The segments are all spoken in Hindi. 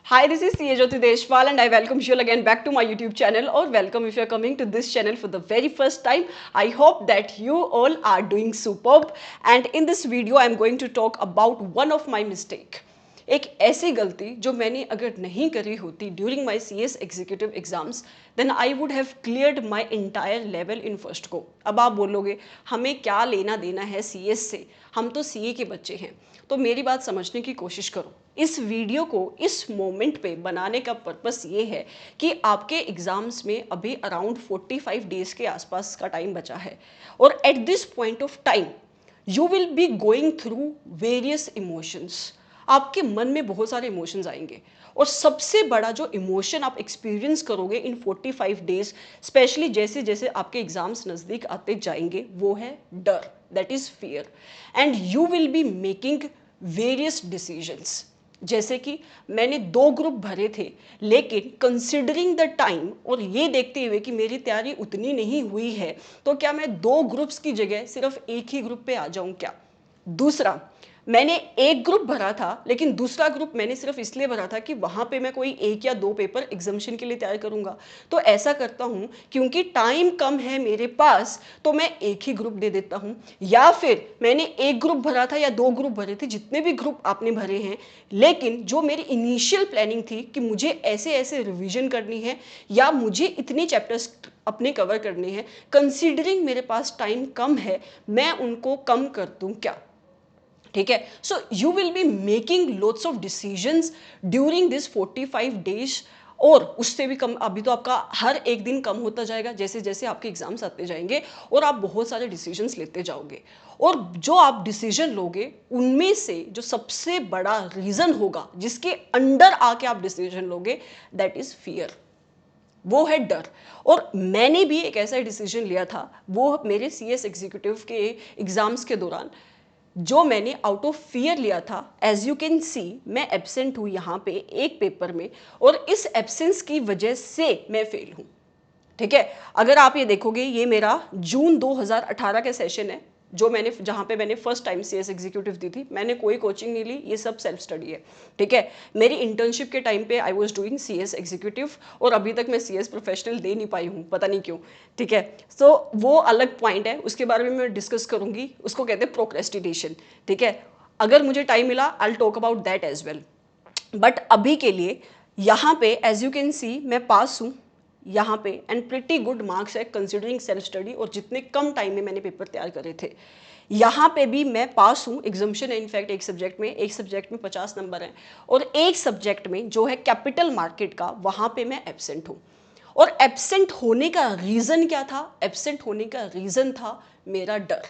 Hi, this is CA Jyoti Deshpal and I welcome you all again back to my YouTube channel or welcome if you are coming to this channel for the very first time. I hope that you all are doing superb and in this video I am going to talk about one of my mistake. एक ऐसी गलती जो मैंने अगर नहीं करी होती during my CS executive exams then I would have cleared my entire level in first को। अब आप बोलोगे हमें क्या लेना देना है CS से, हम तो CA के बच्चे हैं। तो मेरी बात समझने की कोशिश करो। इस वीडियो को इस मोमेंट पे बनाने का पर्पस ये है कि आपके एग्जाम्स में अभी अराउंड 45 डेज के आसपास का टाइम बचा है और at this point of time you will be going through various emotions. आपके मन में बहुत सारे इमोशंस आएंगे और सबसे बड़ा जो इमोशन आप एक्सपीरियंस करोगे इन 45 डेज स्पेशली जैसे जैसे आपके एग्जाम्स नज़दीक आते जाएंगे वो है डर, that is fear. And you will be making various decisions. जैसे कि मैंने 2 ग्रुप भरे थे लेकिन कंसिडरिंग द टाइम और ये देखते हुए कि मेरी तैयारी उतनी नहीं हुई है तो क्या मैं 2 ग्रुप्स की जगह सिर्फ एक ही ग्रुप पे आ जाऊं क्या। दूसरा, मैंने एक ग्रुप भरा था लेकिन दूसरा ग्रुप मैंने सिर्फ इसलिए भरा था कि वहां पे मैं कोई 1 या 2 पेपर एग्जामिशन के लिए तैयार करूंगा। तो ऐसा करता हूं क्योंकि टाइम कम है मेरे पास तो मैं एक ही ग्रुप दे देता हूं, या फिर मैंने एक ग्रुप भरा था या 2 ग्रुप भरे थे, जितने भी ग्रुप आपने भरे हैं, लेकिन जो मेरी इनिशियल प्लानिंग थी कि मुझे ऐसे ऐसे रिविजन करनी है या मुझे इतने चैप्टर्स अपने कवर करने हैं, कंसीडरिंग मेरे पास टाइम कम है मैं उनको कम कर दूं क्या। ठीक है, so you will be making lots of decisions during this 45 days और उससे भी कम। अभी तो आपका हर एक दिन कम होता जाएगा जैसे जैसे आपके एग्जाम्स आते जाएंगे और आप बहुत सारे डिसीजंस लेते जाओगे और जो आप डिसीजन लोगे उनमें से जो सबसे बड़ा रीजन होगा जिसके अंडर आके आप डिसीजन लोगे दैट इज फियर, वो है डर। और मैंने भी एक ऐसा डिसीजन लिया था वो मेरे CS एग्जीक्यूटिव के एग्जाम्स के दौरान, जो मैंने आउट ऑफ फियर लिया था। एज यू कैन सी मैं एब्सेंट हूं यहाँ पे एक पेपर में और इस एब्सेंस की वजह से मैं फेल हूं। ठीक है, अगर आप ये देखोगे ये मेरा जून 2018 का सेशन है जो मैंने जहाँ पे मैंने फर्स्ट टाइम CS एग्जीक्यूटिव दी थी। मैंने कोई कोचिंग नहीं ली, ये सब सेल्फ स्टडी है। ठीक है, मेरी इंटर्नशिप के टाइम पे I was doing CS executive और अभी तक मैं CS प्रोफेशनल दे नहीं पाई हूँ, पता नहीं क्यों। ठीक है, सो वो अलग पॉइंट है, उसके बारे में मैं डिस्कस करूंगी, उसको कहते हैं प्रोक्रेस्टिनेशन। ठीक है, अगर मुझे टाइम मिला I will talk about that as well, but अभी के लिए यहाँ पे एज यू कैन सी मैं पास हूँ यहाँ पे एंड प्रिटी गुड मार्क्स है कंसिडरिंग सेल्फ स्टडी और जितने कम टाइम में मैंने पेपर तैयार करे थे। यहाँ पे भी मैं पास हूँ, एग्जामिशन है इनफैक्ट एक सब्जेक्ट में 50 नंबर हैं और एक सब्जेक्ट में जो है कैपिटल मार्केट का वहाँ पे मैं एब्सेंट हूँ। और एब्सेंट होने का रीज़न क्या था? एब्सेंट होने का रीज़न था मेरा डर।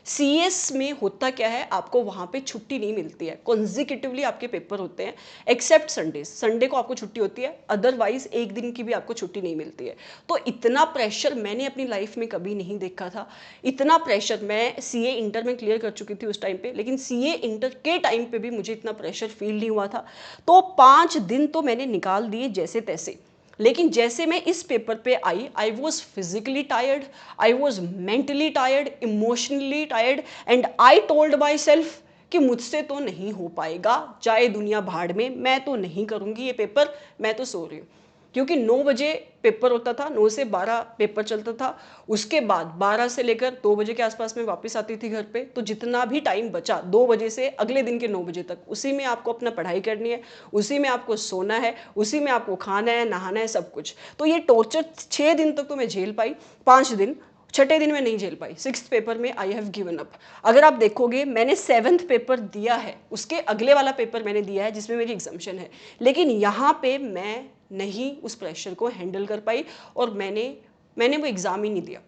CS में होता क्या है, आपको वहाँ पे छुट्टी नहीं मिलती है, कॉन्जिक्यूटिवली आपके पेपर होते हैं एक्सेप्ट संडेज। संडे को आपको छुट्टी होती है, अदरवाइज एक दिन की भी आपको छुट्टी नहीं मिलती है। तो इतना प्रेशर मैंने अपनी लाइफ में कभी नहीं देखा था। इतना प्रेशर, मैं CA इंटर में क्लियर कर चुकी थी उस टाइम पे, लेकिन CA इंटर के टाइम पे भी मुझे इतना प्रेशर फील नहीं हुआ था। तो 5 दिन तो मैंने निकाल दिए जैसे तैसे, लेकिन जैसे मैं इस पेपर पे I was physically tired, I was mentally tired, emotionally tired and I told my self कि मुझसे तो नहीं हो पाएगा, चाहे दुनिया भाड़ में, मैं तो नहीं करूंगी ये पेपर, मैं तो सो रही हूँ। क्योंकि 9 बजे पेपर होता था, 9 से 12 पेपर चलता था, उसके बाद 12 से लेकर 2 बजे के आसपास में वापस आती थी घर पे। तो जितना भी टाइम बचा 2 बजे से अगले दिन के 9 बजे तक, उसी में आपको अपना पढ़ाई करनी है, उसी में आपको सोना है, उसी में आपको खाना है, नहाना है, सब कुछ। तो ये टॉर्चर 6 दिन तक तो मैं झेल पाई, 5 दिन, छठे दिन में नहीं झेल पाई। 6th पेपर में आई हैव गिवन अप। अगर आप देखोगे मैंने 7th पेपर दिया है, उसके अगले वाला पेपर मैंने दिया है जिसमें मेरी एग्जामिशन है, लेकिन यहाँ पे मैं नहीं उस प्रेशर को हैंडल कर पाई और मैंने वो एग्ज़ाम ही नहीं दिया।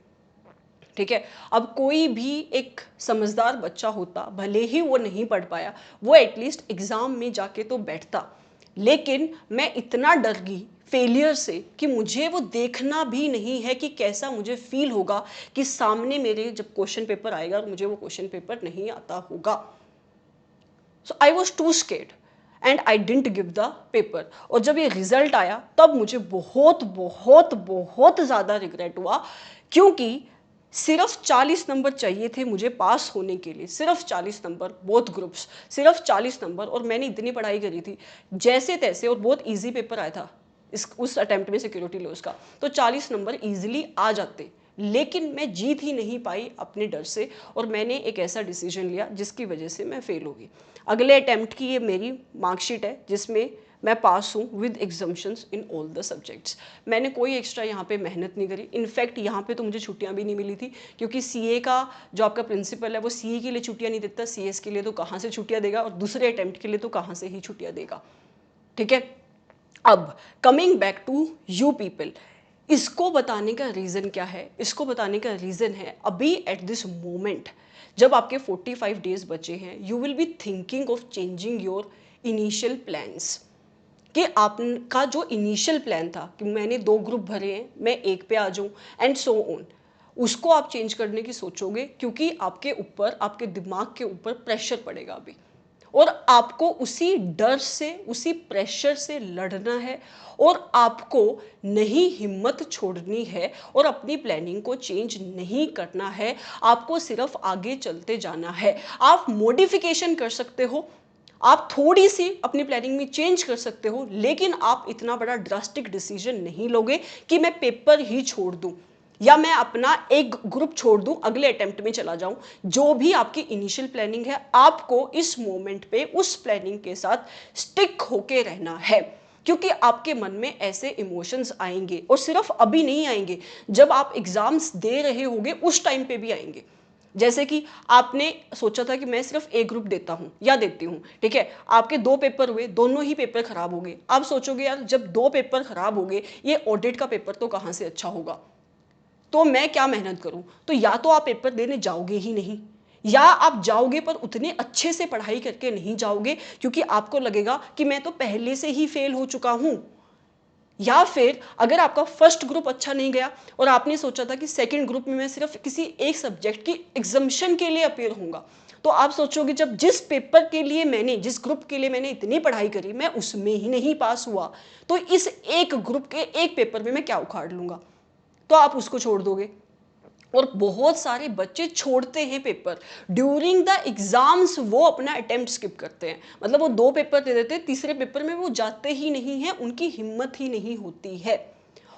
ठीक है, अब कोई भी एक समझदार बच्चा होता, भले ही वो नहीं पढ़ पाया, वो एटलीस्ट एग्ज़ाम में जाके तो बैठता। लेकिन मैं इतना डर गई फेलियर से कि मुझे वो देखना भी नहीं है कि कैसा मुझे फील होगा कि सामने मेरे जब क्वेश्चन पेपर आएगा और मुझे वो क्वेश्चन पेपर नहीं आता होगा। So I was too scared and I didn't give the paper. और जब ये रिजल्ट आया तब मुझे बहुत बहुत बहुत ज़्यादा रिग्रेट हुआ, क्योंकि सिर्फ 40 नंबर चाहिए थे मुझे पास होने के लिए, सिर्फ 40 नंबर, बोथ ग्रुप्स, सिर्फ 40 नंबर, और मैंने इतनी पढ़ाई करी थी जैसे तैसे, और बहुत इजी पेपर आया था इस उस अटेम्प्ट में सिक्योरिटी लॉस का, तो 40 नंबर इजीली आ जाते। लेकिन मैं जीत ही नहीं पाई अपने डर से, और मैंने एक ऐसा डिसीजन लिया जिसकी वजह से मैं फेल हो गई। अगले अटेम्प्ट की ये मेरी मार्कशीट है जिसमें मैं पास हूँ with exemptions in all the subjects. मैंने कोई एक्स्ट्रा यहाँ पे मेहनत नहीं करी। इनफैक्ट यहाँ पे तो मुझे छुट्टियाँ भी नहीं मिली थी, क्योंकि सीए का जो आपका प्रिंसिपल है वो सीए के लिए छुट्टियाँ नहीं देता, सीएस के लिए तो कहाँ से छुट्टियाँ देगा, और दूसरे अटेम्प्ट के लिए तो कहाँ से ही छुट्टियाँ देगा। ठीक है, अब coming back to you people, इसको बताने का रीज़न क्या है? इसको बताने का रीज़न है अभी एट दिस मोमेंट जब आपके 45 डेज बचे हैं, you will be thinking of changing your initial plans. कि आपका जो इनिशियल प्लान था कि मैंने 2 ग्रुप भरे हैं, मैं एक पे आ जाऊं एंड सो ऑन, उसको आप चेंज करने की सोचोगे, क्योंकि आपके ऊपर, आपके दिमाग के ऊपर प्रेशर पड़ेगा अभी, और आपको उसी डर से, उसी प्रेशर से लड़ना है, और आपको नहीं हिम्मत छोड़नी है, और अपनी प्लानिंग को चेंज नहीं करना है। आपको सिर्फ आगे चलते जाना है। आप मॉडिफिकेशन कर सकते हो, आप थोड़ी सी अपनी प्लानिंग में चेंज कर सकते हो, लेकिन आप इतना बड़ा ड्रास्टिक डिसीजन नहीं लोगे कि मैं पेपर ही छोड़ दूं, या मैं अपना एक ग्रुप छोड़ दूं, अगले अटेम्प्ट में चला जाऊं। जो भी आपकी इनिशियल प्लानिंग है, आपको इस मोमेंट पे उस प्लानिंग के साथ स्टिक होके रहना है, क्योंकि आपके मन में ऐसे इमोशंस आएंगे, और सिर्फ अभी नहीं आएंगे, जब आप एग्जाम्स दे रहे होगे उस टाइम पे भी आएंगे। जैसे कि आपने सोचा था कि मैं सिर्फ ए ग्रुप देता हूं या देती हूं, ठीक है, आपके 2 पेपर हुए, दोनों ही पेपर खराब हो गए। आप सोचोगे यार जब 2 पेपर खराब हो गए, ये ऑडिट का पेपर तो कहां से अच्छा होगा, तो मैं क्या मेहनत करूं। तो या तो आप पेपर देने जाओगे ही नहीं, या आप जाओगे पर उतने अच्छे से पढ़ाई करके नहीं जाओगे, क्योंकि आपको लगेगा कि मैं तो पहले से ही फेल हो चुका हूं। या फिर अगर आपका फर्स्ट ग्रुप अच्छा नहीं गया और आपने सोचा था कि सेकंड ग्रुप में मैं सिर्फ किसी एक सब्जेक्ट की एग्जाम्शन के लिए अपेयर होऊंगा, तो आप सोचोगे जब जिस पेपर के लिए मैंने, जिस ग्रुप के लिए मैंने इतनी पढ़ाई करी, मैं उसमें ही नहीं पास हुआ, तो इस एक ग्रुप के एक पेपर में मैं क्या उखाड़ लूंगा, तो आप उसको छोड़ दोगे। और बहुत सारे बच्चे छोड़ते हैं पेपर ड्यूरिंग द एग्जाम्स, वो अपना अटेम्प्ट स्किप करते हैं, मतलब वो 2 पेपर दे देते हैं, तीसरे पेपर में वो जाते ही नहीं है, उनकी हिम्मत ही नहीं होती है।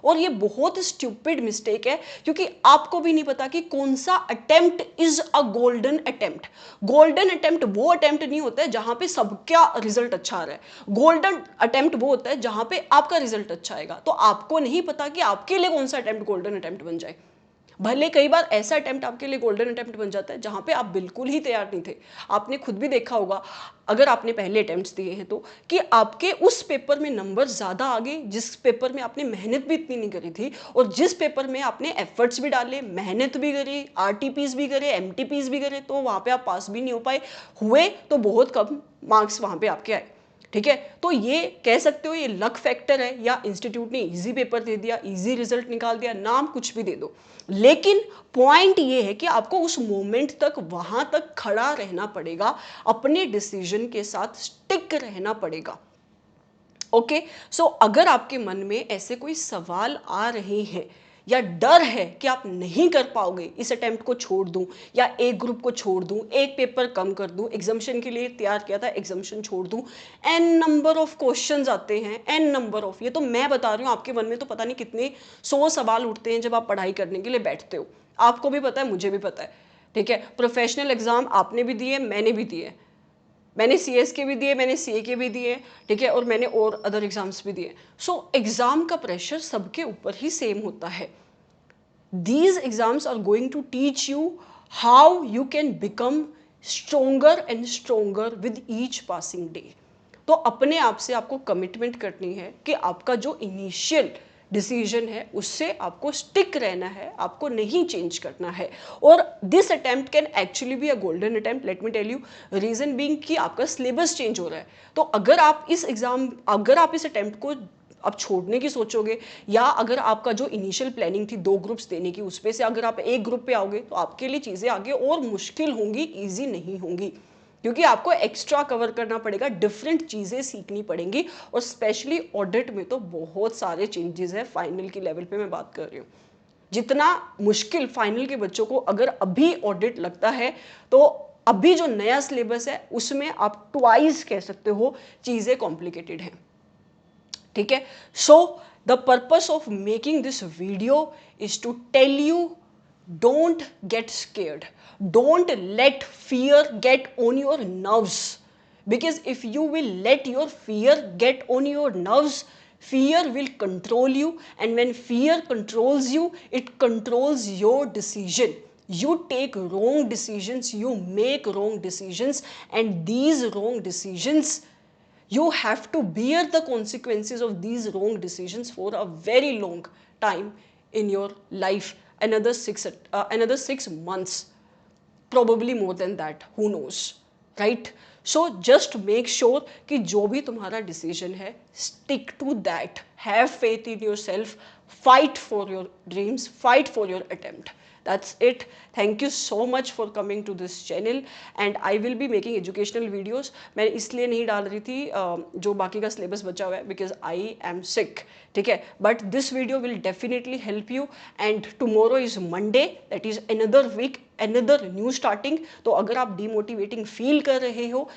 और ये बहुत स्टूपिड मिस्टेक है, क्योंकि आपको भी नहीं पता कि कौन सा attempt is a golden attempt. Golden attempt वो अटेम्प्ट नहीं होता है जहां पे सबका रिजल्ट अच्छा आ रहा है। गोल्डन अटेम्प्ट वो होता है जहां पे आपका रिजल्ट अच्छा आएगा। तो आपको नहीं पता कि आपके लिए कौन सा अटेम्प्ट गोल्डन अटेम्प्ट बन जाए। भले कई बार ऐसा अटेम्प्ट आपके लिए गोल्डन अटेम्प्ट बन जाता है जहां पे आप बिल्कुल ही तैयार नहीं थे। आपने खुद भी देखा होगा, अगर आपने पहले अटेम्प्ट्स दिए हैं, तो कि आपके उस पेपर में नंबर ज़्यादा आ गए जिस पेपर में आपने मेहनत भी इतनी नहीं करी थी, और जिस पेपर में आपने एफर्ट्स भी डाले, मेहनत भी करी, आरटीपीज भी करे, एमटीपीज भी करे, तो वहाँ पे आप पास भी नहीं हो पाए। हुए तो बहुत कम मार्क्स वहाँ पे आपके आए। ठीक है, तो ये कह सकते हो ये लक फैक्टर है, या इंस्टीट्यूट ने इजी पेपर दे दिया, इजी रिजल्ट निकाल दिया, नाम कुछ भी दे दो। लेकिन पॉइंट ये है कि आपको उस मोमेंट तक वहां तक खड़ा रहना पड़ेगा, अपने डिसीजन के साथ स्टिक रहना पड़ेगा। ओके, सो अगर आपके मन में ऐसे कोई सवाल आ रहे हैं, या डर है कि आप नहीं कर पाओगे, इस अटेम्प्ट को छोड़ दूं, या एक ग्रुप को छोड़ दूं, एक पेपर कम कर दूं, एग्जाम्शन के लिए तैयार किया था एग्जाम्शन छोड़ दूं, एन नंबर ऑफ क्वेश्चंस आते हैं, एन नंबर ऑफ, ये तो मैं बता रही हूँ, आपके मन में तो पता नहीं कितने 100 सवाल उठते हैं जब आप पढ़ाई करने के लिए बैठते हो। आपको भी पता है, मुझे भी पता है। ठीक है, प्रोफेशनल एग्जाम आपने भी दिए, मैंने भी दिए, मैंने सीएस के भी दिए, मैंने सीए के भी दिए, ठीक है, और मैंने और अदर एग्जाम्स भी दिए। सो एग्जाम का प्रेशर सबके ऊपर ही सेम होता है। These exams are going to teach you how you can become stronger and stronger with each passing day. तो अपने आप से आपको कमिटमेंट करनी है कि आपका जो इनिशियल डिसीजन है उससे आपको स्टिक रहना है, आपको नहीं चेंज करना है। और this attempt can actually be a golden attempt, let me tell you, reason being कि आपका सिलेबस चेंज हो रहा है। तो अगर आप इस अटेम्प्ट को आप छोड़ने की सोचोगे, या अगर आपका जो इनिशियल प्लानिंग थी 2 ग्रुप्स देने की, उसपे से अगर आप एक ग्रुप पे आओगे, तो आपके लिए चीज़ें आगे और मुश्किल होंगी, ईजी नहीं होंगी, क्योंकि आपको एक्स्ट्रा कवर करना पड़ेगा, डिफरेंट चीज़ें सीखनी पड़ेंगी। और स्पेशली ऑडिट में तो बहुत सारे चेंजेस हैं, फाइनल की लेवल पे मैं बात कर रही हूँ। जितना मुश्किल फाइनल के बच्चों को अगर अभी ऑडिट लगता है, तो अभी जो नया सिलेबस है उसमें आप ट्वाइस कह सकते हो चीज़ें कॉम्प्लिकेटेड हैं, ठीक है। So the purpose of making this video is to tell you, don't get scared, don't let fear get on your nerves, because if you will let your fear get on your nerves, fear will control you, and when fear controls you, it controls your decision. You take wrong decisions, you make wrong decisions, and these wrong decisions, you have to bear the consequences of these wrong decisions for a very long time in your life, another 6 months, probably more than that, who knows, right? So just make sure कि जो भी तुम्हारा decision है, stick to that, have faith in yourself, fight for your dreams, fight for your attempt. That's it. Thank you so much for coming to this channel, and I will be making educational videos. मैं इसलिए नहीं डाल रही थी जो बाकी का syllabus बचा हुआ है, because I am sick, ठीक है? But this video will definitely help you, and tomorrow is Monday, that is another week, another new starting. तो अगर आप demotivating feel कर रहे हो,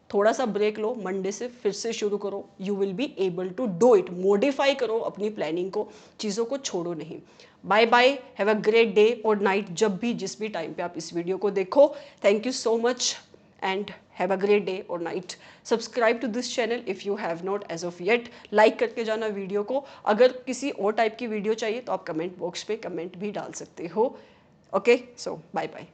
थोड़ा सा ब्रेक लो, मंडे से फिर से शुरू करो, you will be able to do it, modify करो अपनी प्लानिंग को, चीज़ों को छोड़ो नहीं। Bye bye, have a great day और नाइट, जब भी जिस भी टाइम पे आप इस वीडियो को देखो। Thank you so much and have a great day और night. Subscribe to this channel if you have not as of yet, like करके जाना वीडियो को। अगर किसी और टाइप की वीडियो चाहिए तो आप कमेंट बॉक्स पे कमेंट भी डाल सकते हो। ओके, सो बाय बाय।